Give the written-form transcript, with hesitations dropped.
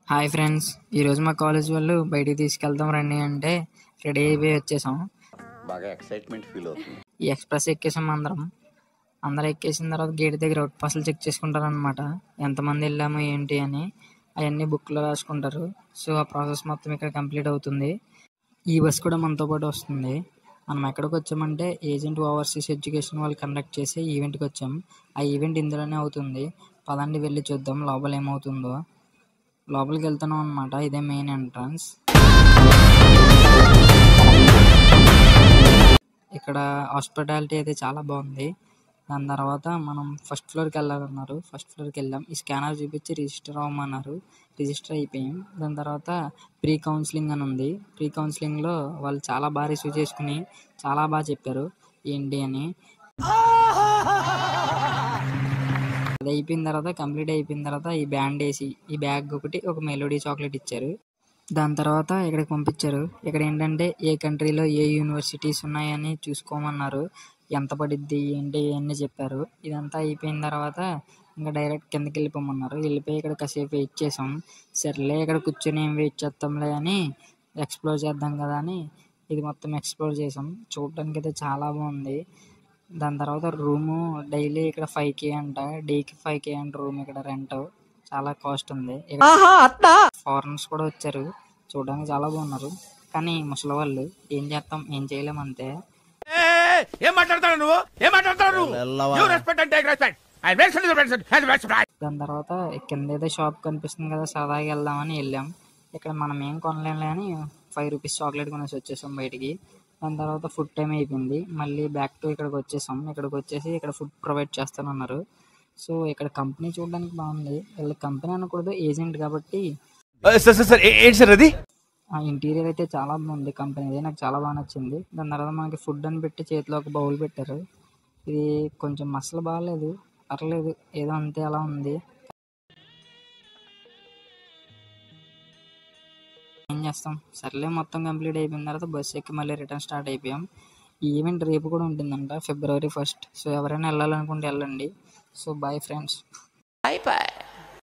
Hi friends, ఈరోజు మా college వాళ్ళు బయటికి తీసుకెళ్తాం రండి అంటే రెడీ అయిపోయి వచ్చేసాం. బాగా ఎక్సైట్మెంట్ ఫీల్ అవుతుంది. ఈ ఎక్స్ప్రెస్ ఎక్కేసాం. అందరం ఎక్కేసిన తర్వాత గేట్ దగ్గర అవుట్ పాస్లు చెక్ చేసుకుంటారు అనమాట. ఎంతమంది వెళ్ళాము ఏంటి అని అవన్నీ బుక్లో రాసుకుంటారు. సో ఆ ప్రాసెస్ మొత్తం ఇక్కడ కంప్లీట్ అవుతుంది. ఈ బస్ కూడా మనతో పాటు వస్తుంది. మనం ఎక్కడికి వచ్చామంటే ఏజెంట్ ఓవర్సీస్ ఎడ్యుకేషన్ వాళ్ళు కండక్ట్ చేసే ఈవెంట్కి వచ్చాం. ఆ ఈవెంట్ ఇందులోనే అవుతుంది. పదండి వెళ్ళి చూద్దాం లోపల ఏమవుతుందో. లోపలికి వెళ్తున్నాం అనమాట. ఇదే మెయిన్ ఎంట్రన్స్. ఇక్కడ హాస్పిటాలిటీ అయితే చాలా బాగుంది. దాని తర్వాత మనం ఫస్ట్ ఫ్లోర్కి వెళ్ళాలన్నారు. ఫస్ట్ ఫ్లోర్కి వెళ్ళాం. ఈ స్కానర్ చూపించి రిజిస్టర్ అవ్వమన్నారు. రిజిస్టర్ అయిపోయాం. దాని తర్వాత ప్రీ కౌన్సిలింగ్ అని ఉంది. ప్రీ కౌన్సిలింగ్లో వాళ్ళు చాలా బాగా రిసీవ్ చేసుకుని చాలా బాగా చెప్పారు ఏంటి అని. అది అయిపోయిన తర్వాత కంప్లీట్ అయిపోయిన తర్వాత ఈ బ్యాండ్ వేసి ఈ బ్యాగ్ ఒకటి ఒక మెలోడీ చాక్లెట్ ఇచ్చారు. దాని తర్వాత ఇక్కడికి పంపించారు. ఇక్కడ ఏంటంటే ఏ కంట్రీలో ఏ యూనివర్సిటీస్ ఉన్నాయని చూసుకోమన్నారు. ఎంత పడిద్ది ఏంటి ఇవన్నీ చెప్పారు. ఇదంతా అయిపోయిన తర్వాత ఇంకా డైరెక్ట్ కిందకి వెళ్ళిపోమన్నారు. వెళ్ళిపోయి ఇక్కడ కాసేపు వెయిట్ చేసాం. సర్లే ఇక్కడ కూర్చొని ఏం వెయిట్ చేస్తాంలే అని ఎక్స్ప్లోర్ చేద్దాం కదా అని ఇది మొత్తం ఎక్స్ప్లోర్ చేసాం. చూడడానికి అయితే చాలా బాగుంది. దాని తర్వాత రూము డైలీ ఇక్కడ 5K అంట. డేకి 5K అంట రూమ్. ఇక్కడ రెంట్ చాలా కాస్ట్ ఉంది. ఫారినర్స్ కూడా వచ్చారు. చూడడానికి చాలా బాగున్నారు. కానీ ముసలి వాళ్ళు ఏం చేస్తాం, ఏం చేయలేం అంతే. దాని తర్వాత కింద ఏదో షాప్ కనిపిస్తుంది కదా, సరదాగా వెళ్దామని వెళ్ళాం. ఇక్కడ మనం ఏం కొనలేంలే అని 5 రూపీస్ చాక్లెట్ కొనేసి వచ్చేసాం బయటికి. దాని తర్వాత ఫుడ్ టైం అయిపోయింది. మళ్ళీ బ్యాక్ టు ఇక్కడికి వచ్చేసాం. ఇక్కడికి వచ్చేసి ఇక్కడ ఫుడ్ ప్రొవైడ్ చేస్తానన్నారు. సో ఇక్కడ కంపెనీ చూడడానికి బాగుంది. వీళ్ళ కంపెనీ అనకూడదు, ఏజెంట్ కాబట్టి. ఆ ఇంటీరియర్ అయితే చాలా బాగుంది కంపెనీది. నాకు చాలా బాగా నచ్చింది. దాని తర్వాత మనకి ఫుడ్ అని పెట్టి చేతిలో ఒక బౌల్ పెట్టారు. ఇది కొంచెం మసలు బాగాలేదు, పర్లేదు, ఏదో అంతే అలా ఉంది. ఏం చేస్తాం, సర్లే. మొత్తం కంప్లీట్ అయిపోయిన తర్వాత బస్సు ఎక్కి మళ్ళీ రిటర్న్ స్టార్ట్ అయిపోయాం. ఈ ఈవెంట్ రేపు కూడా ఉంటుందంట, February 1st. సో ఎవరైనా వెళ్ళాలనుకుంటే వెళ్ళండి. So bye friends. Bye bye.